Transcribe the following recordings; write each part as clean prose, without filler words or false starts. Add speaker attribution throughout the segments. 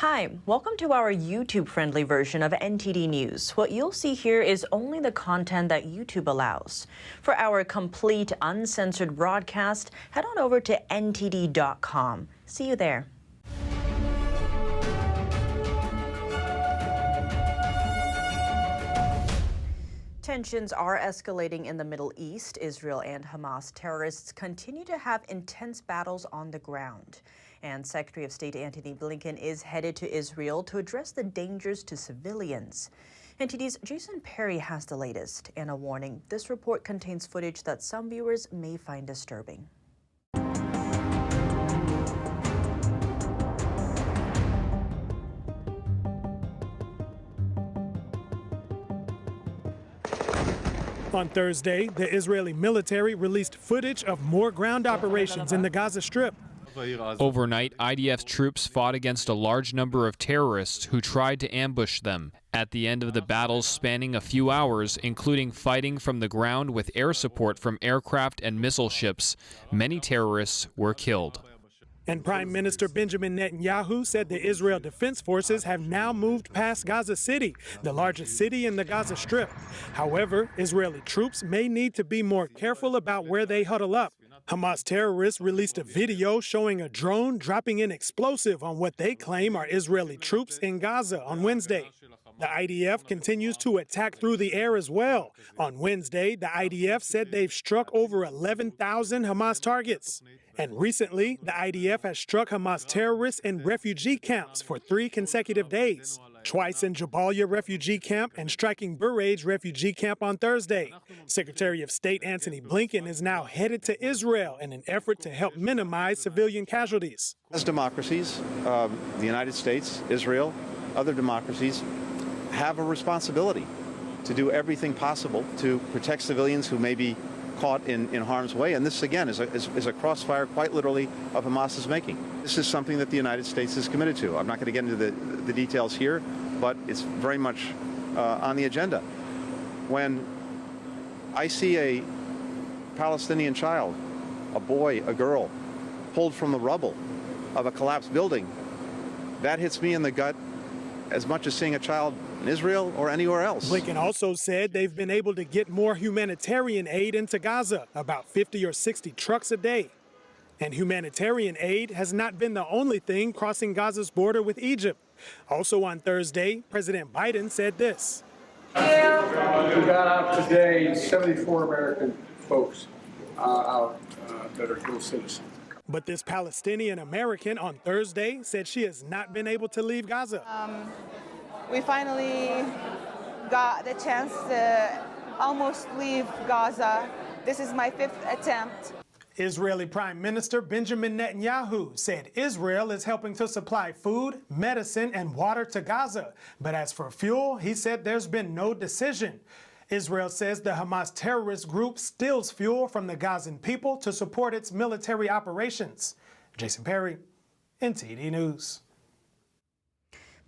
Speaker 1: Hi, welcome to our YouTube-friendly version of NTD News. What you'll see here is only the content that YouTube allows. For our complete, uncensored broadcast, head on over to ntd.com. See you there. Tensions are escalating in the Middle East. Israel and Hamas terrorists continue to have intense battles on the ground. And Secretary of State Antony Blinken is headed to Israel to address the dangers to civilians. NTD's Jason Perry has the latest, and a warning: this report contains footage that some viewers may find disturbing.
Speaker 2: On Thursday, the Israeli military released footage of more ground operations in the Gaza Strip.
Speaker 3: Overnight, IDF's troops fought against a large number of terrorists who tried to ambush them. At the end of the battles spanning a few hours, including fighting from the ground with air support from aircraft and missile ships, many terrorists were killed.
Speaker 2: And Prime Minister Benjamin Netanyahu said the Israel Defense Forces have now moved past Gaza City, the largest city in the Gaza Strip. However, Israeli troops may need to be more careful about where they huddle up. Hamas terrorists released a video showing a drone dropping an explosive on what they claim are Israeli troops in Gaza on Wednesday. The IDF continues to attack through the air as well. On Wednesday, the IDF said they've struck over 11,000 Hamas targets. And recently, the IDF has struck Hamas terrorists in refugee camps for 3 consecutive days, twice in Jabalia refugee camp and striking Bureij refugee camp on Thursday. Secretary of State Antony Blinken is now headed to Israel in an effort to help minimize civilian casualties.
Speaker 4: As democracies, the United States, Israel, other democracies have a responsibility to do everything possible to protect civilians who may be caught in harm's way. And this, again, is a crossfire, quite literally, of Hamas's making. This is something that the United States is committed to. I'm not going to get into the details here, but it's very much on the agenda. When I see a Palestinian child, a boy, a girl, pulled from the rubble of a collapsed building, that hits me in the gut as much as seeing a child in Israel or anywhere else.
Speaker 2: Blinken also said they've been able to get more humanitarian aid into Gaza, about 50 or 60 trucks a day. And humanitarian aid has not been the only thing crossing Gaza's border with Egypt. Also on Thursday, President Biden said this.
Speaker 5: We got out today 74 American folks out that are dual citizens.
Speaker 2: But this Palestinian American on Thursday said she has not been able to leave Gaza.
Speaker 6: We finally got the chance to almost leave Gaza. This is my 5th attempt.
Speaker 2: Israeli Prime Minister Benjamin Netanyahu said Israel is helping to supply food, medicine, and water to Gaza. But as for fuel, he said there's been no decision. Israel says the Hamas terrorist group steals fuel from the Gazan people to support its military operations. Jason Perry, NTD News.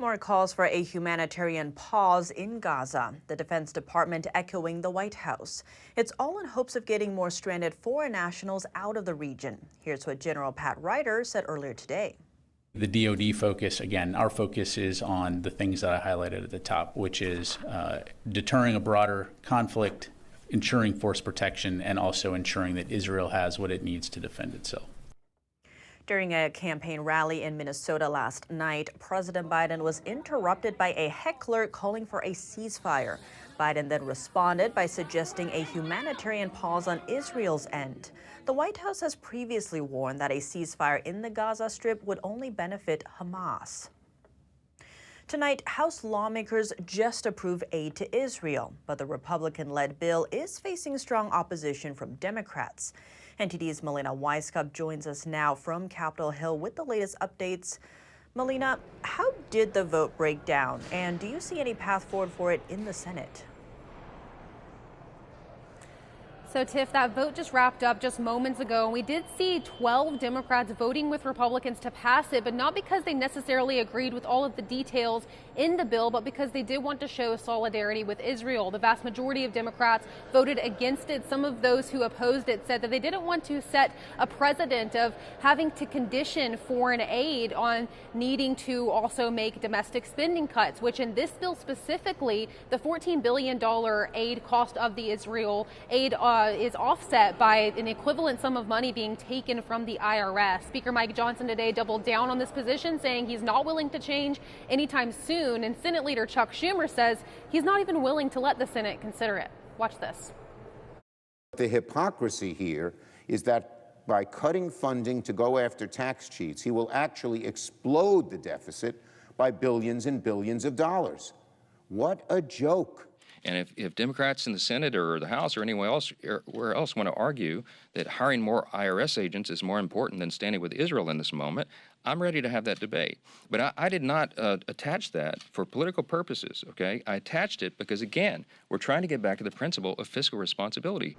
Speaker 1: More calls for a humanitarian pause in Gaza, the Defense Department echoing the White House. It's all in hopes of getting more stranded foreign nationals out of the region. Here's what General Pat Ryder said earlier today.
Speaker 7: The DoD focus, again, our focus is on the things that I highlighted at the top, which is deterring a broader conflict, ensuring force protection, and also ensuring that Israel has what it needs to defend itself.
Speaker 1: During a campaign rally in Minnesota last night, President Biden was interrupted by a heckler calling for a ceasefire. Biden then responded by suggesting a humanitarian pause on Israel's end. The White House has previously warned that a ceasefire in the Gaza Strip would only benefit Hamas. Tonight, House lawmakers just approved aid to Israel, but the Republican-led bill is facing strong opposition from Democrats. NTD's Melina Weisskopf joins us now from Capitol Hill with the latest updates. Melina, how did the vote break down, and do you see any path forward for it in the Senate?
Speaker 8: So, Tiff, that vote just wrapped up just moments ago, and we did see 12 Democrats voting with Republicans to pass it, but not because they necessarily agreed with all of the details in the bill, but because they did want to show solidarity with Israel. The vast majority of Democrats voted against it. Some of those who opposed it said that they didn't want to set a precedent of having to condition foreign aid on needing to also make domestic spending cuts, which in this bill specifically, the $14 billion aid cost of the Israel aid is offset by an equivalent sum of money being taken from the IRS. Speaker Mike Johnson today doubled down on this position, saying he's not willing to change anytime soon. And Senate Leader Chuck Schumer says he's not even willing to let the Senate consider it. Watch this.
Speaker 9: The hypocrisy here is that by cutting funding to go after tax cheats, he will actually explode the deficit by billions and billions of dollars. What a joke.
Speaker 10: And if Democrats in the Senate or the House or anywhere else want to argue that hiring more IRS agents is more important than standing with Israel in this moment, I'm ready to have that debate. But I did not attach that for political purposes, okay? I attached it because, again, we're trying to get back to the principle of fiscal responsibility.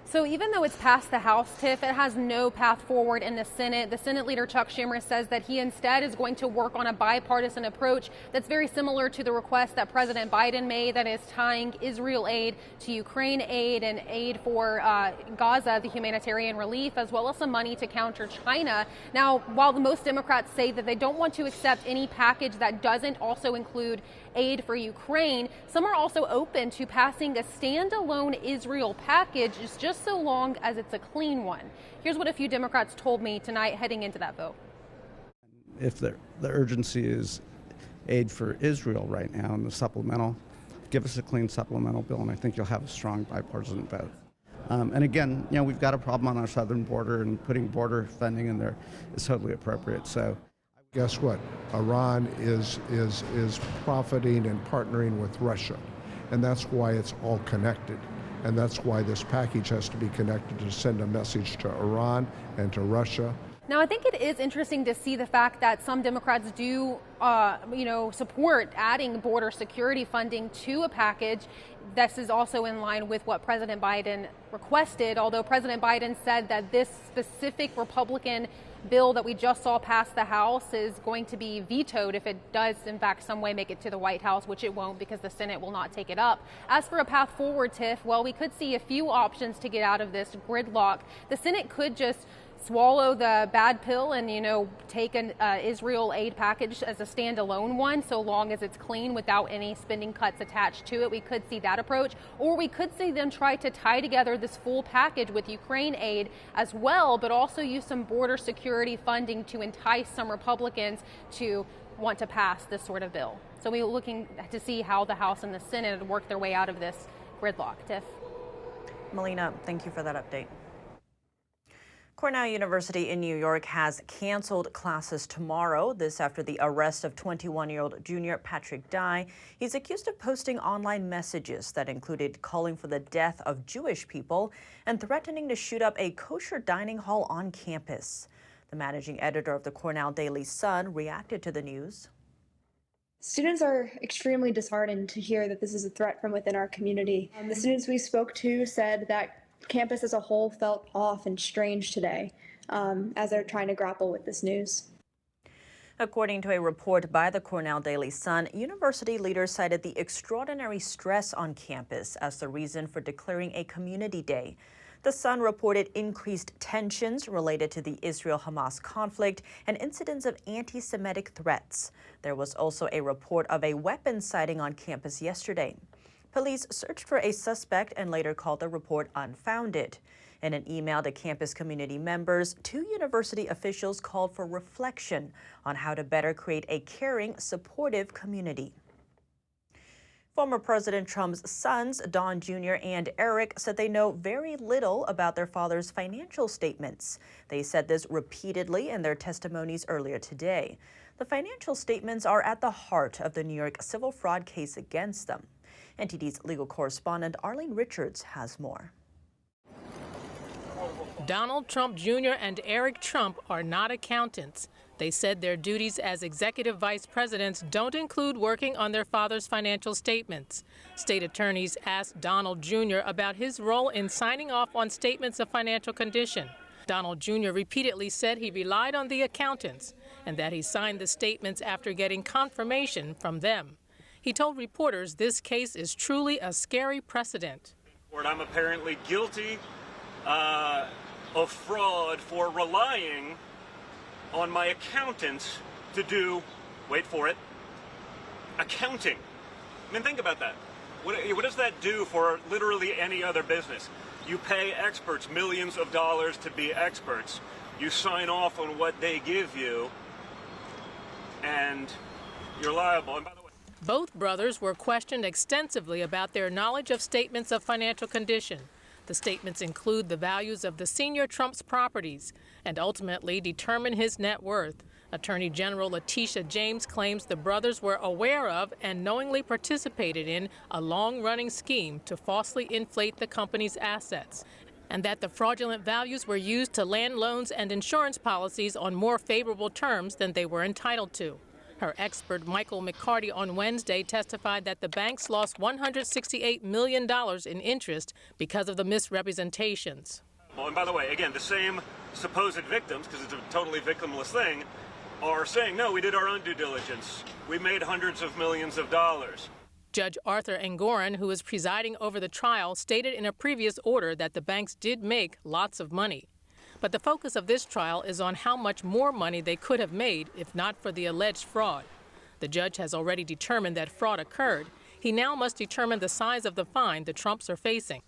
Speaker 8: So even though it's passed the House, Tiff, it has no path forward in the Senate. The Senate Leader Chuck Schumer says that he instead is going to work on a bipartisan approach that's very similar to the request that President Biden made, that is tying Israel aid to Ukraine aid and aid for Gaza, the humanitarian relief, as well as some money to counter China. Now, while most Democrats say that they don't want to accept any package that doesn't also include aid for Ukraine, some are also open to passing a standalone Israel package just so long as it's a clean one. Here's what a few Democrats told me tonight heading into that vote.
Speaker 11: If the urgency is aid for Israel right now in the supplemental, give us a clean supplemental bill, and I think you'll have a strong bipartisan vote. And again, we've got a problem on our southern border, and putting border funding in there is totally appropriate. So,
Speaker 12: guess what? Iran is profiting and partnering with Russia, and that's why it's all connected. And that's why this package has to be connected to send a message to Iran and to Russia.
Speaker 8: Now, I think it is interesting to see the fact that some Democrats do, support adding border security funding to a package. This is also in line with what President Biden requested, although President Biden said that this specific Republican bill that we just saw pass the House is going to be vetoed if it does, in fact, some way make it to the White House, which it won't because the Senate will not take it up. As for a path forward, Tiff, well, we could see a few options to get out of this gridlock. The Senate could just swallow the bad pill and, take an Israel aid package as a standalone one, so long as it's clean without any spending cuts attached to it. We could see that approach, or we could see them try to tie together this full package with Ukraine aid as well, but also use some border security funding to entice some Republicans to want to pass this sort of bill. So we're looking to see how the House and the Senate work their way out of this gridlock. Tiff?
Speaker 1: Melina, thank you for that update. Cornell University in New York has canceled classes tomorrow. This after the arrest of 21-year-old junior Patrick Dye. He's accused of posting online messages that included calling for the death of Jewish people and threatening to shoot up a kosher dining hall on campus. The managing editor of the Cornell Daily Sun reacted to the news.
Speaker 13: Students are extremely disheartened to hear that this is a threat from within our community. The students we spoke to said that campus as a whole felt off and strange today as they're trying to grapple with this news.
Speaker 1: According to a report by the Cornell Daily Sun, university leaders cited the extraordinary stress on campus as the reason for declaring a community day. The Sun reported increased tensions related to the Israel-Hamas conflict and incidents of anti-Semitic threats. There was also a report of a weapons sighting on campus yesterday. Police searched for a suspect and later called the report unfounded. In an email to campus community members, two university officials called for reflection on how to better create a caring, supportive community. Former President Trump's sons, Don Jr. and Eric, said they know very little about their father's financial statements. They said this repeatedly in their testimonies earlier today. The financial statements are at the heart of the New York civil fraud case against them. NTD's legal correspondent Arlene Richards has more.
Speaker 14: Donald Trump Jr. and Eric Trump are not accountants. They said their duties as executive vice presidents don't include working on their father's financial statements. State attorneys asked Donald Jr. about his role in signing off on statements of financial condition. Donald Jr. repeatedly said he relied on the accountants and that he signed the statements after getting confirmation from them. He told reporters this case is truly a scary precedent.
Speaker 15: I'm apparently guilty of fraud for relying on my accountants to do, wait for it, accounting. I mean, think about that. What does that do for literally any other business? You pay experts millions of dollars to be experts. You sign off on what they give you, and you're liable. And by the way,
Speaker 14: both brothers were questioned extensively about their knowledge of statements of financial condition. The statements include the values of the senior Trump's properties and ultimately determine his net worth. Attorney General Letitia James claims the brothers were aware of and knowingly participated in a long-running scheme to falsely inflate the company's assets, and that the fraudulent values were used to land loans and insurance policies on more favorable terms than they were entitled to. Her expert, Michael McCarty, on Wednesday testified that the banks lost $168 million in interest because of the misrepresentations.
Speaker 15: well, and by the way, again, the same supposed victims, because it's a totally victimless thing, are saying, no, we did our own due diligence. We made hundreds of millions of dollars.
Speaker 14: Judge Arthur Engoron, who is presiding over the trial, stated in a previous order that the banks did make lots of money. But the focus of this trial is on how much more money they could have made if not for the alleged fraud. The judge has already determined that fraud occurred. He now must determine the size of the fine the Trumps are facing.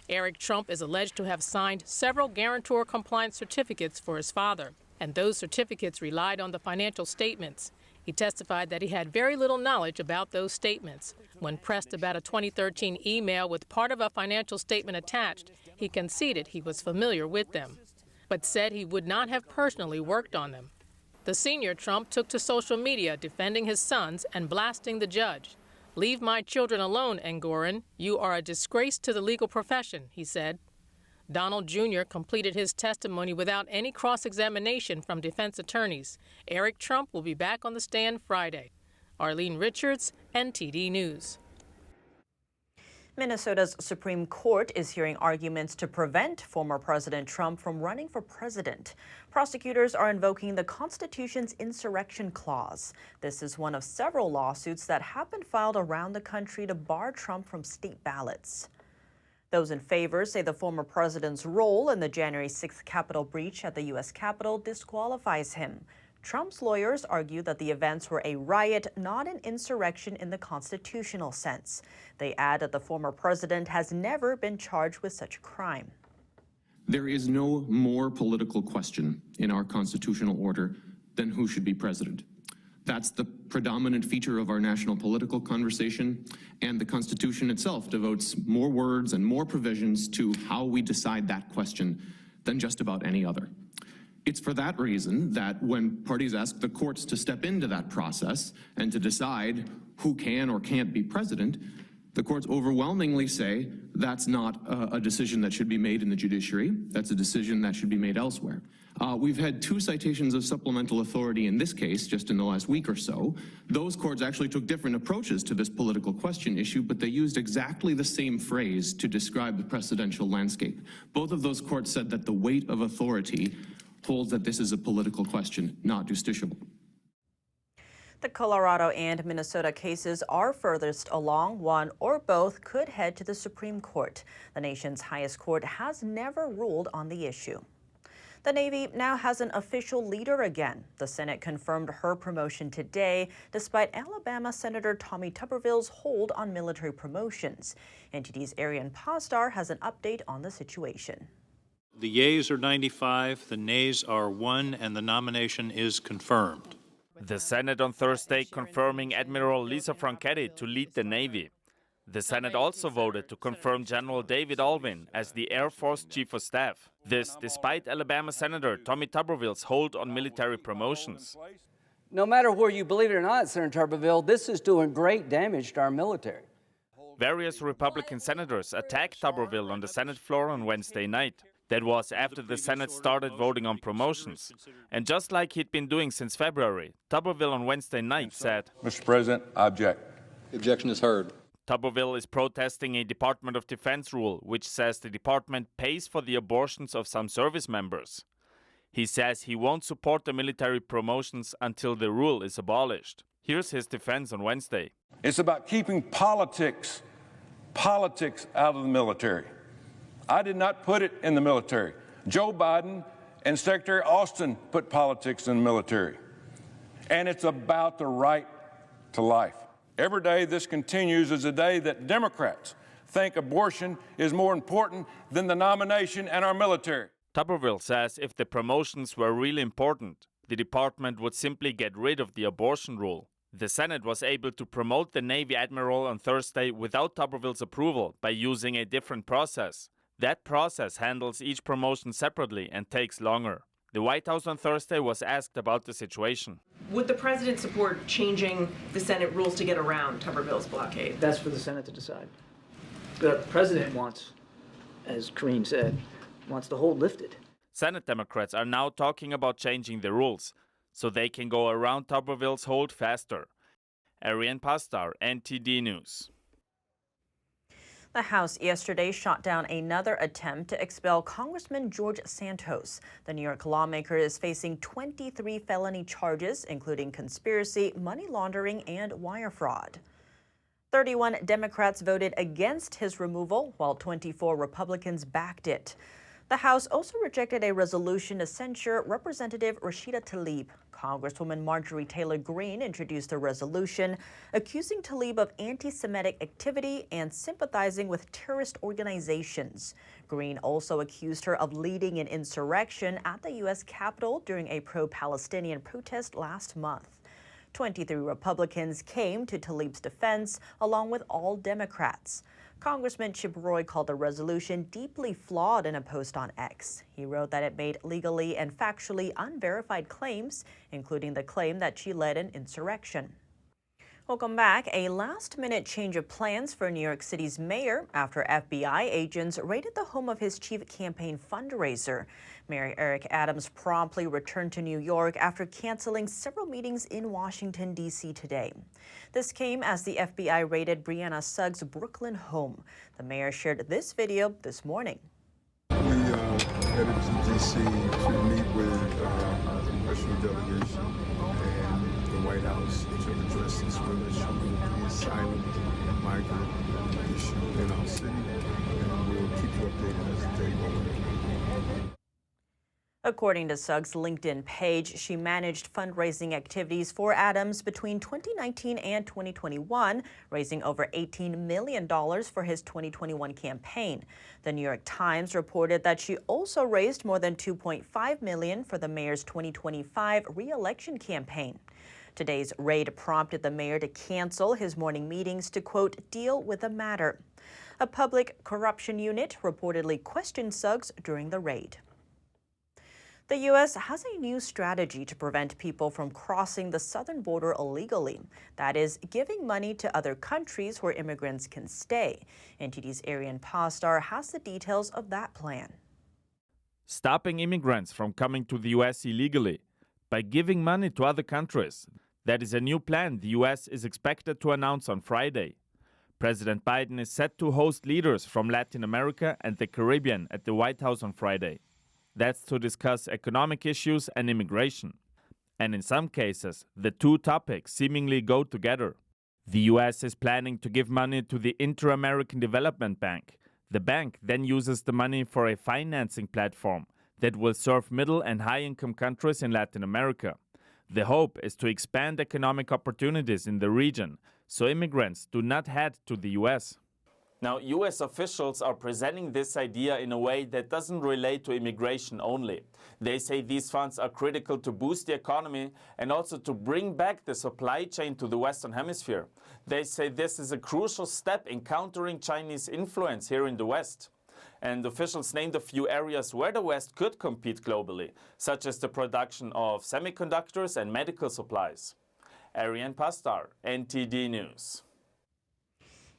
Speaker 14: Eric Trump is alleged to have signed several guarantor compliance certificates for his father, and those certificates relied on the financial statements. He testified that he had very little knowledge about those statements. When pressed about a 2013 email with part of a financial statement attached, he conceded he was familiar with them, but said he would not have personally worked on them. The senior Trump took to social media defending his sons and blasting the judge. "Leave my children alone, Engoron. You are a disgrace to the legal profession," he said. Donald Jr. completed his testimony without any cross-examination from defense attorneys. Eric Trump will be back on the stand Friday. Arlene Richards, NTD News.
Speaker 1: Minnesota's Supreme Court is hearing arguments to prevent former President Trump from running for president. Prosecutors are invoking the Constitution's insurrection clause. This is one of several lawsuits that have been filed around the country to bar Trump from state ballots. Those in favor say the former president's role in the January 6th Capitol breach at the U.S. Capitol disqualifies him. Trump's lawyers argue that the events were a riot, not an insurrection in the constitutional sense. They add that the former president has never been charged with such a crime.
Speaker 16: There is no more political question in our constitutional order than who should be president. That's the predominant feature of our national political conversation, and the Constitution itself devotes more words and more provisions to how we decide that question than just about any other. It's for that reason that when parties ask the courts to step into that process and to decide who can or can't be president, the courts overwhelmingly say that's not a decision that should be made in the judiciary. That's a decision that should be made elsewhere. We've had 2 citations of supplemental authority in this case just in the last week or so. Those courts actually took different approaches to this political question issue, but they used exactly the same phrase to describe the precedential landscape. Both of those courts said that the weight of authority holds that this is a political question, not justiciable.
Speaker 1: The Colorado and Minnesota cases are furthest along. One or both could head to the Supreme Court. The nation's highest court has never ruled on the issue. The Navy now has an official leader again. The Senate confirmed her promotion today, despite Alabama Senator Tommy Tuberville's hold on military promotions. NTD's Arian Pastar has an update on the situation.
Speaker 17: The yeas are 95, the nays are 1, and the nomination is confirmed.
Speaker 18: The Senate on Thursday confirming Admiral Lisa Franchetti to lead the Navy. The Senate also voted to confirm General David Alvin as the Air Force Chief of Staff. This despite Alabama Senator Tommy Tuberville's hold on military promotions.
Speaker 19: No matter where you believe it or not, Senator Tuberville, this is doing great damage to our military.
Speaker 18: Various Republican senators attacked Tuberville on the Senate floor on Wednesday night. That was after the Senate started voting on promotions. And just like he'd been doing since February, Tuberville on Wednesday night said,
Speaker 20: Mr. President, I object. The objection is heard.
Speaker 18: Tuberville is protesting a Department of Defense rule which says the department pays for the abortions of some service members. He says he won't support the military promotions until the rule is abolished. Here's his defense on Wednesday.
Speaker 20: It's about keeping politics out of the military. I did not put it in the military. Joe Biden and Secretary Austin put politics in the military. And it's about the right to life. Every day this continues is a day that Democrats think abortion is more important than the nomination and our military.
Speaker 18: Tuberville says if the promotions were really important, the department would simply get rid of the abortion rule. The Senate was able to promote the Navy Admiral on Thursday without Tuberville's approval by using a different process. That process handles each promotion separately and takes longer. The White House on Thursday was asked about the situation.
Speaker 21: Would the president support changing the Senate rules to get around Tuberville's blockade?
Speaker 22: That's for the Senate to decide. The president wants, as Karine said, wants the hold lifted.
Speaker 18: Senate Democrats are now talking about changing the rules so they can go around Tuberville's hold faster. Ariane Pastar, NTD News.
Speaker 1: The House yesterday shot down another attempt to expel Congressman George Santos. The New York lawmaker is facing 23 felony charges, including conspiracy, money laundering, and wire fraud. 31 Democrats voted against his removal, while 24 Republicans backed it. The House also rejected a resolution to censure Representative Rashida Tlaib. Congresswoman Marjorie Taylor Greene introduced a resolution accusing Tlaib of anti-Semitic activity and sympathizing with terrorist organizations. Greene also accused her of leading an insurrection at the U.S. Capitol during a pro-Palestinian protest last month. 23 Republicans came to Tlaib's defense, along with all Democrats. Congressman Chip Roy called the resolution deeply flawed in a post on X. He wrote that it made legally and factually unverified claims, including the claim that she led an insurrection. Welcome back. A last-minute change of plans for New York City's mayor after FBI agents raided the home of his chief campaign fundraiser. Mayor Eric Adams promptly returned to New York after canceling several meetings in Washington, D.C. today. This came as the FBI raided Brianna Suggs' Brooklyn home. The mayor shared this video this morning.
Speaker 23: We headed to D.C. to meet with our congressional delegation and the White House to address this real issue, the asylum migrant issue in our city, and we'll keep you updated as the day goes on.
Speaker 1: According to Suggs' LinkedIn page, she managed fundraising activities for Adams between 2019 and 2021, raising over $18 million for his 2021 campaign. The New York Times reported that she also raised more than $2.5 million for the mayor's 2025 re-election campaign. Today's raid prompted the mayor to cancel his morning meetings to, quote, deal with the matter. A public corruption unit reportedly questioned Suggs during the raid. The U.S. has a new strategy to prevent people from crossing the southern border illegally. That is, giving money to other countries where immigrants can stay. NTD's Ariane Pastar has the details of that plan.
Speaker 18: Stopping immigrants from coming to the U.S. illegally by giving money to other countries. That is a new plan the U.S. is expected to announce on Friday. President Biden is set to host leaders from Latin America and the Caribbean at the White House on Friday. That's to discuss economic issues and immigration. And in some cases, the two topics seemingly go together. The U.S. is planning to give money to the Inter-American Development Bank. The bank then uses the money for a financing platform that will serve middle and high-income countries in Latin America. The hope is to expand economic opportunities in the region so immigrants do not head to the U.S. Now, U.S. officials are presenting this idea in a way that doesn't relate to immigration only. They say these funds are critical to boost the economy and also to bring back the supply chain to the Western Hemisphere. They say this is a crucial step in countering Chinese influence here in the West. And officials named a few areas where the West could compete globally, such as the production of semiconductors and medical supplies. Ariane Pastar, NTD News.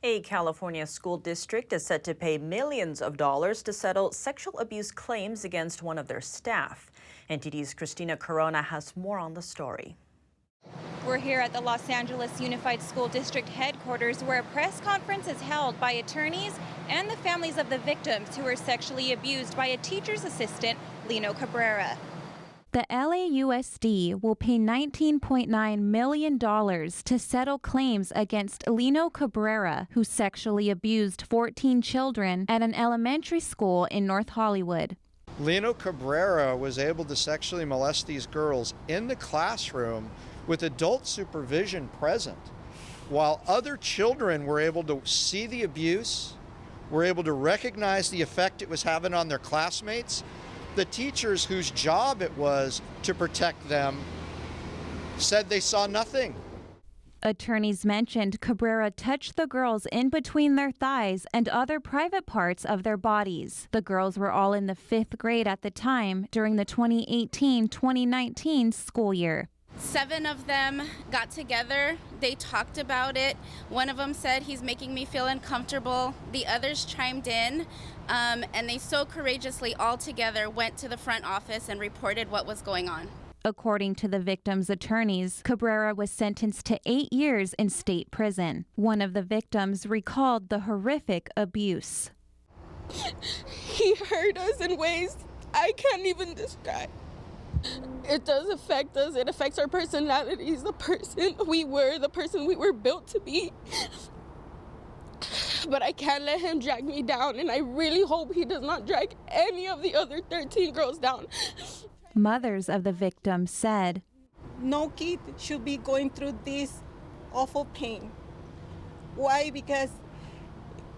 Speaker 1: A California school district is set to pay millions of dollars to settle sexual abuse claims against one of their staff. NTD's Christina Corona has more on the story.
Speaker 3: We're here at the Los Angeles Unified School District headquarters, where a press conference is held by attorneys and the families of the victims who were sexually abused by a teacher's assistant, Lino Cabrera.
Speaker 4: The LAUSD will pay $19.9 million to settle claims against Lino Cabrera, who sexually abused 14 children at an elementary school in North Hollywood.
Speaker 5: Lino Cabrera was able to sexually molest these girls in the classroom with adult supervision present, while other children were able to see the abuse, were able to recognize the effect it was having on their classmates. The teachers whose job it was to protect them said they saw nothing.
Speaker 4: Attorneys mentioned Cabrera touched the girls in between their thighs and other private parts of their bodies. The girls were all in the 5th grade at the time during the 2018-2019 school year.
Speaker 24: 7 of them got together. They talked about it. One of them said, "He's making me feel uncomfortable." The others chimed in, and they so courageously all together went to the front office and reported what was going on.
Speaker 4: According to the victims' attorneys, Cabrera was sentenced to 8 years in state prison. One of the victims recalled the horrific abuse.
Speaker 25: He hurt us in ways I can't even describe. It does affect us. It affects our personalities, the person we were, the person we were built to be. But I can't let him drag me down, and I really hope he does not drag any of the other 13 girls down.
Speaker 4: Mothers of the victims said,
Speaker 25: No kid should be going through this awful pain. Why? Because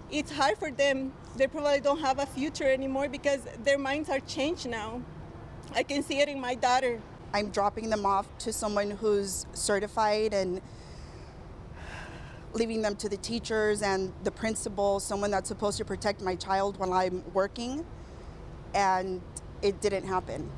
Speaker 25: it's hard for them. They probably don't have a future anymore because their minds are changed now. I can see it in my daughter.
Speaker 26: I'm dropping them off to someone who's certified and leaving them to the teachers and the principal, someone that's supposed to protect my child while I'm working, and it didn't happen.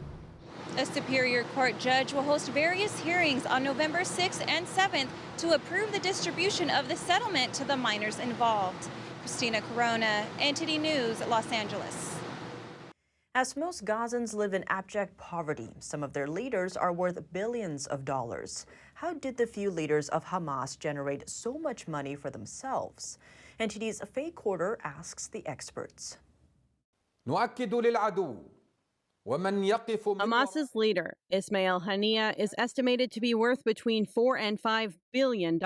Speaker 3: A Superior Court judge will host various hearings on November 6th and 7th to approve the distribution of the settlement to the minors involved. Christina Corona, NTD News, Los Angeles.
Speaker 1: As most Gazans live in abject poverty, some of their leaders are worth billions of dollars. How did the few leaders of Hamas generate so much money for themselves? NTD's Faye Quarter asks the experts.
Speaker 27: Hamas's leader, Ismail Haniyeh, is estimated to be worth between $4 and $5 billion.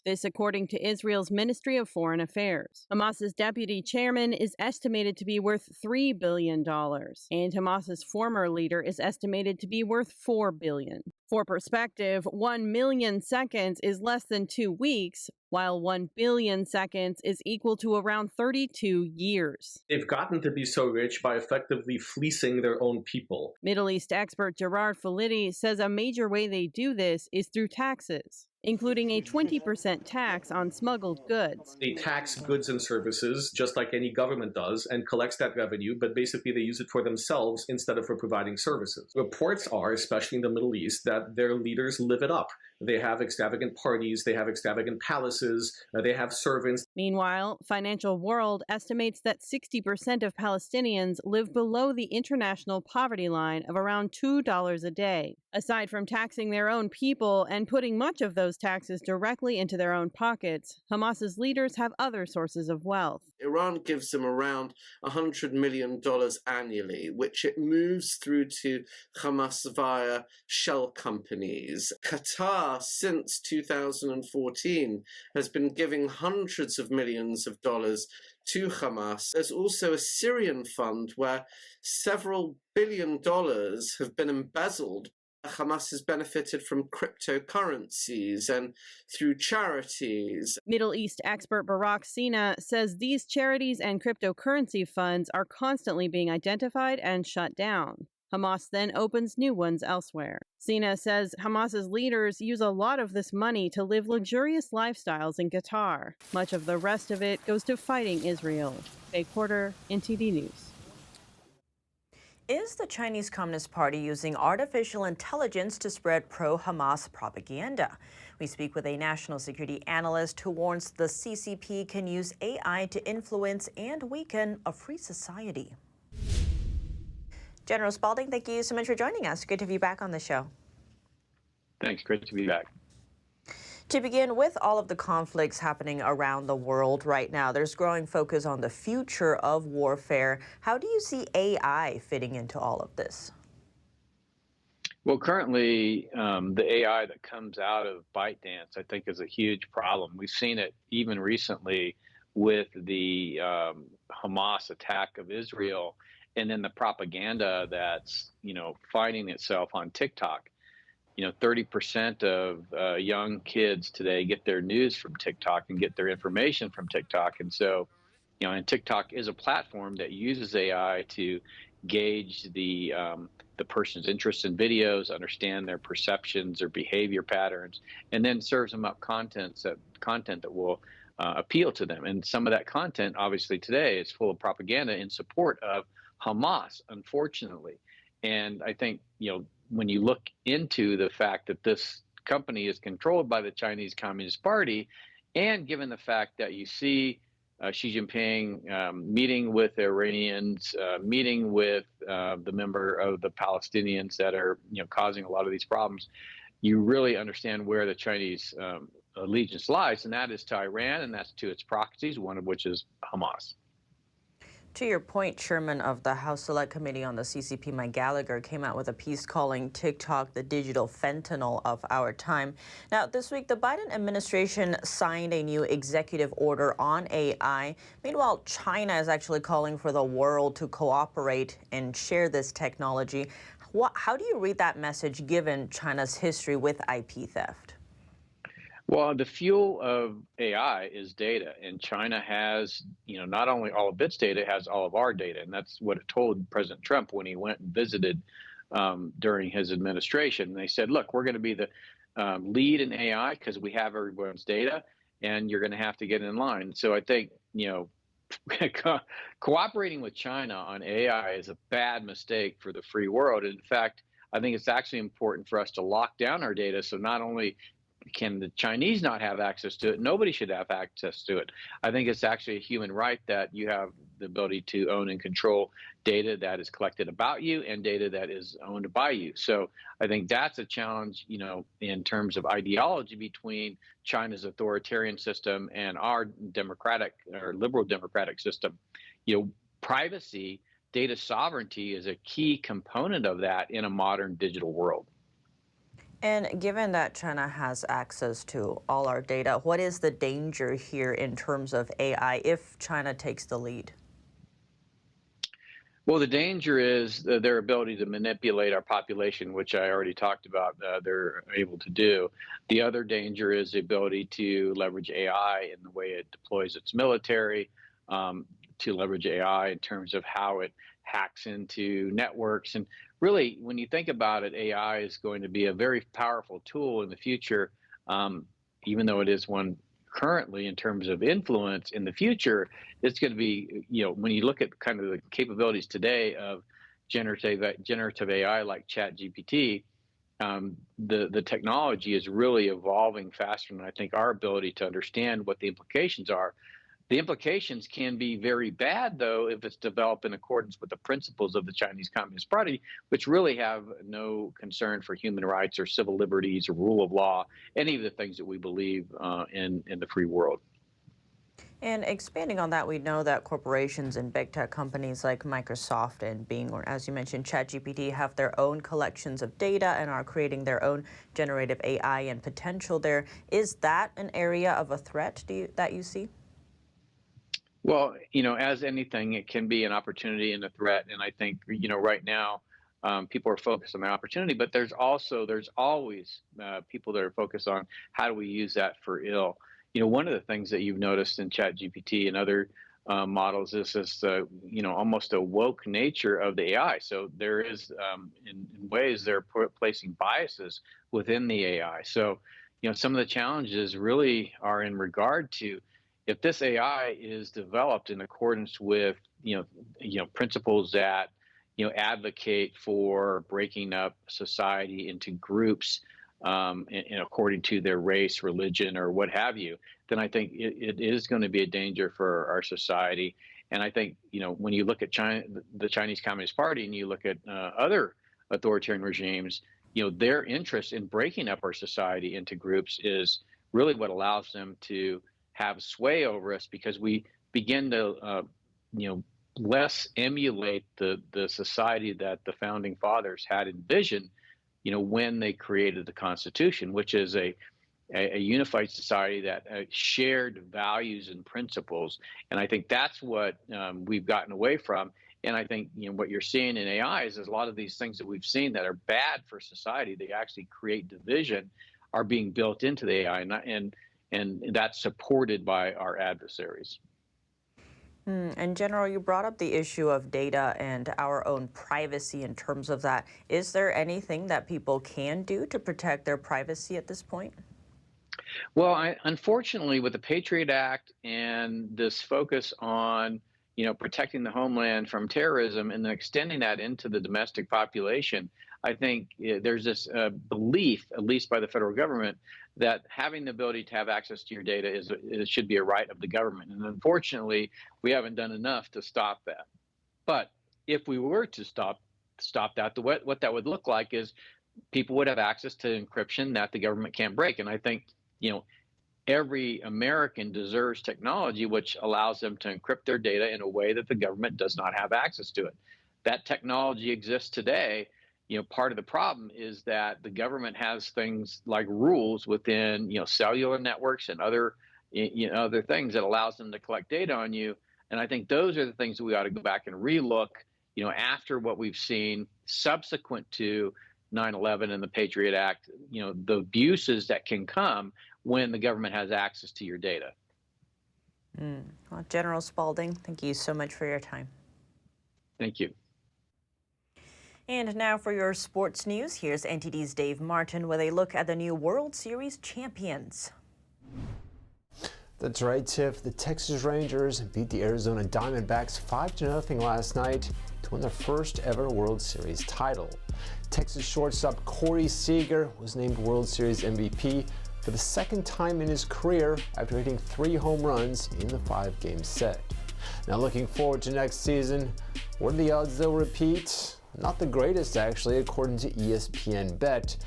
Speaker 27: This according to Israel's Ministry of Foreign Affairs. Hamas's deputy chairman is estimated to be worth $3 billion, and Hamas's former leader is estimated to be worth $4 billion. For perspective, 1 million seconds is less than 2 weeks, while 1 billion seconds is equal to around 32 years.
Speaker 28: They've gotten to be so rich by effectively fleecing their own people.
Speaker 27: Middle East expert Gerard Filitti says a major way they do this is through taxes, including a 20% tax on smuggled goods.
Speaker 28: They tax goods and services just like any government does and collects that revenue, but basically they use it for themselves instead of for providing services. Reports are, especially in the Middle East, that their leaders live it up. They have extravagant parties, they have extravagant palaces, they have servants.
Speaker 27: Meanwhile, Financial World estimates that 60% of Palestinians live below the international poverty line of around $2 a day. Aside from taxing their own people and putting much of those taxes directly into their own pockets, Hamas's leaders have other sources of wealth.
Speaker 29: Iran gives them around $100 million annually, which it moves through to Hamas via shell companies. Qatar, since 2014, has been giving hundreds of millions of dollars to Hamas. There's also a Syrian fund where several $billions have been embezzled. Hamas has benefited from cryptocurrencies and through charities.
Speaker 27: Middle East expert Barak Sina says these charities and cryptocurrency funds are constantly being identified and shut down. Hamas then opens new ones elsewhere. Sina says Hamas's leaders use a lot of this money to live luxurious lifestyles in Qatar. Much of the rest of it goes to fighting Israel. Faye Quarter, NTD News.
Speaker 1: Is the Chinese Communist Party using artificial intelligence to spread pro-Hamas propaganda? We speak with a national security analyst who warns the CCP can use AI to influence and weaken a free society. General Spalding, thank you so much for joining us. Good to have you back on the show.
Speaker 2: Thanks. Great to be back.
Speaker 1: To begin, with all of the conflicts happening around the world right now, there's growing focus on the future of warfare. How do you see AI fitting into all of this?
Speaker 2: Well, currently, the AI that comes out of ByteDance, I think, is a huge problem. We've seen it even recently with the Hamas attack of Israel, and then the propaganda that's, finding itself on TikTok. 30% of young kids today get their news from TikTok and get their information from TikTok. And so, and TikTok is a platform that uses AI to gauge the person's interest in videos, understand their perceptions or behavior patterns, and then serves them up content that will appeal to them. And some of that content, obviously, today is full of propaganda in support of Hamas, unfortunately. And I think, when you look into the fact that this company is controlled by the Chinese Communist Party, and given the fact that you see Xi Jinping meeting with the Iranians, meeting with the member of the Palestinians that are, causing a lot of these problems, you really understand where the Chinese allegiance lies, and that is to Iran, and that's to its proxies, one of which is Hamas.
Speaker 1: To your point, Chairman of the House Select Committee on the CCP, Mike Gallagher, came out with a piece calling TikTok the digital fentanyl of our time. Now, this week, the Biden administration signed a new executive order on AI. Meanwhile, China is actually calling for the world to cooperate and share this technology. How do you read that message given China's history with IP theft?
Speaker 2: Well, the fuel of AI is data, and China has, not only all of its data, it has all of our data, and that's what it told President Trump when he went and visited during his administration. And they said, look, we're going to be the lead in AI because we have everyone's data, and you're going to have to get in line. So I think, cooperating with China on AI is a bad mistake for the free world. In fact, I think it's actually important for us to lock down our data, so not only can the Chinese not have access to it, nobody should have access to it. I think it's actually a human right that you have the ability to own and control data that is collected about you and data that is owned by you. So I think that's a challenge, in terms of ideology between China's authoritarian system and our democratic or liberal democratic system. Privacy, data sovereignty is a key component of that in a modern digital world.
Speaker 1: And given that China has access to all our data, what is the danger here in terms of AI if China takes the lead?
Speaker 2: Well, the danger is their ability to manipulate our population, which I already talked about, they're able to do. The other danger is the ability to leverage AI in the way it deploys its military, to leverage AI in terms of how it hacks into networks. And really, when you think about it, AI is going to be a very powerful tool in the future, even though it is one currently in terms of influence. In the future, it's going to be, when you look at kind of the capabilities today of generative AI like ChatGPT, the technology is really evolving faster than I think our ability to understand what the implications are. The implications can be very bad, though, if it's developed in accordance with the principles of the Chinese Communist Party, which really have no concern for human rights or civil liberties or rule of law, any of the things that we believe in the free world.
Speaker 1: And expanding on that, we know that corporations and big tech companies like Microsoft and Bing, or as you mentioned, ChatGPT, have their own collections of data and are creating their own generative AI and potential there. Is that an area of a threat that you see?
Speaker 2: Well, as anything, it can be an opportunity and a threat. And I think, right now, people are focused on the opportunity, but there's always people that are focused on how do we use that for ill. One of the things that you've noticed in ChatGPT and other models is this, almost a woke nature of the AI. So there is, in ways, they're placing biases within the AI. So, some of the challenges really are in regard to, if this AI is developed in accordance with, principles that, advocate for breaking up society into groups and according to their race, religion, or what have you, then I think it is going to be a danger for our society. And I think, when you look at China, the Chinese Communist Party, and you look at other authoritarian regimes, their interest in breaking up our society into groups is really what allows them to have sway over us, because we begin to, less emulate the society that the founding fathers had envisioned, when they created the Constitution, which is a unified society that shared values and principles. And I think that's what we've gotten away from. And I think what you're seeing in AI is a lot of these things that we've seen that are bad for society, they actually create division, are being built into the AI, and that's supported by our adversaries.
Speaker 1: And General, you brought up the issue of data and our own privacy in terms of that. Is there anything that people can do to protect their privacy at this point?
Speaker 2: Well, unfortunately, with the Patriot Act and this focus on, protecting the homeland from terrorism and then extending that into the domestic population, I think there's this belief, at least by the federal government, that having the ability to have access to your data it should be a right of the government. And unfortunately, we haven't done enough to stop that. But if we were to stop that, what that would look like is people would have access to encryption that the government can't break. And I think, every American deserves technology which allows them to encrypt their data in a way that the government does not have access to it. That technology exists today. Part of the problem is that the government has things like rules within, cellular networks and other, other things that allows them to collect data on you. And I think those are the things that we ought to go back and relook, after what we've seen subsequent to 9/11 and the Patriot Act, the abuses that can come when the government has access to your data.
Speaker 1: Well, General Spalding, thank you so much for your time.
Speaker 2: Thank you.
Speaker 1: And now for your sports news, here's NTD's Dave Martin with a look at the new World Series champions.
Speaker 6: That's right, Tiff. The Texas Rangers beat the Arizona Diamondbacks 5-0 last night to win their first ever World Series title. Texas shortstop Corey Seager was named World Series MVP for the second time in his career after hitting 3 home runs in the 5-game set. Now looking forward to next season, what are the odds they'll repeat? Not the greatest, actually, according to ESPN Bet.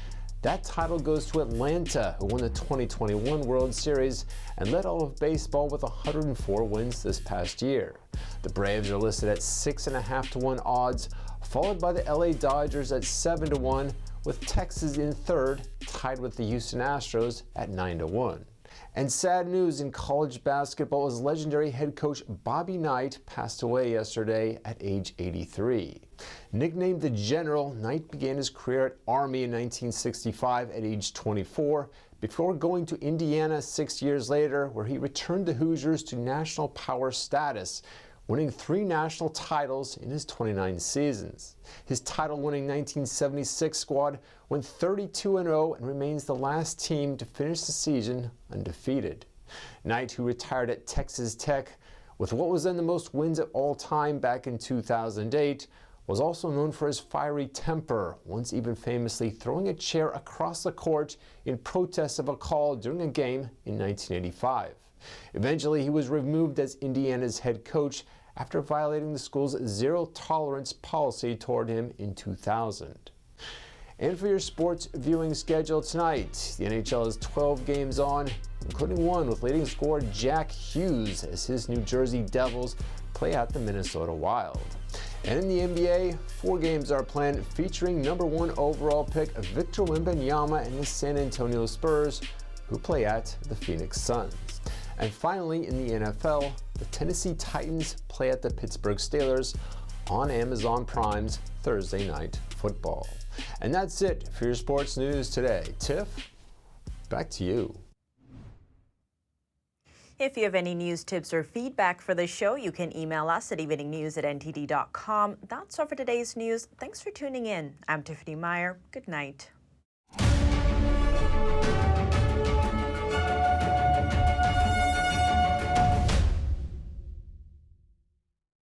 Speaker 6: That title goes to Atlanta, who won the 2021 World Series and led all of baseball with 104 wins this past year. The Braves are listed at 6.5-1 odds, followed by the LA Dodgers at 7-1, with Texas in third, tied with the Houston Astros at 9-1. And sad news in college basketball as legendary head coach Bobby Knight passed away yesterday at age 83. Nicknamed the General, Knight began his career at Army in 1965 at age 24, before going to Indiana 6 years later, where he returned the Hoosiers to national power status, winning 3 national titles in his 29 seasons. His title-winning 1976 squad went 32-0 and remains the last team to finish the season undefeated. Knight, who retired at Texas Tech with what was then the most wins of all time back in 2008, was also known for his fiery temper, once even famously throwing a chair across the court in protest of a call during a game in 1985. Eventually, he was removed as Indiana's head coach after violating the school's zero-tolerance policy toward him in 2000. And for your sports viewing schedule tonight, the NHL has 12 games on, including one with leading scorer Jack Hughes as his New Jersey Devils play at the Minnesota Wild. And in the NBA, 4 games are planned featuring #1 overall pick Victor Wenbanyama and the San Antonio Spurs, who play at the Phoenix Suns. And finally, in the NFL, the Tennessee Titans play at the Pittsburgh Steelers on Amazon Prime's Thursday Night Football. And that's it for your sports news today. Tiff, back to you.
Speaker 1: If you have any news, tips, or feedback for the show, you can email us at eveningnews@ntd.com. That's all for today's news. Thanks for tuning in. I'm Tiffany Meyer. Good night.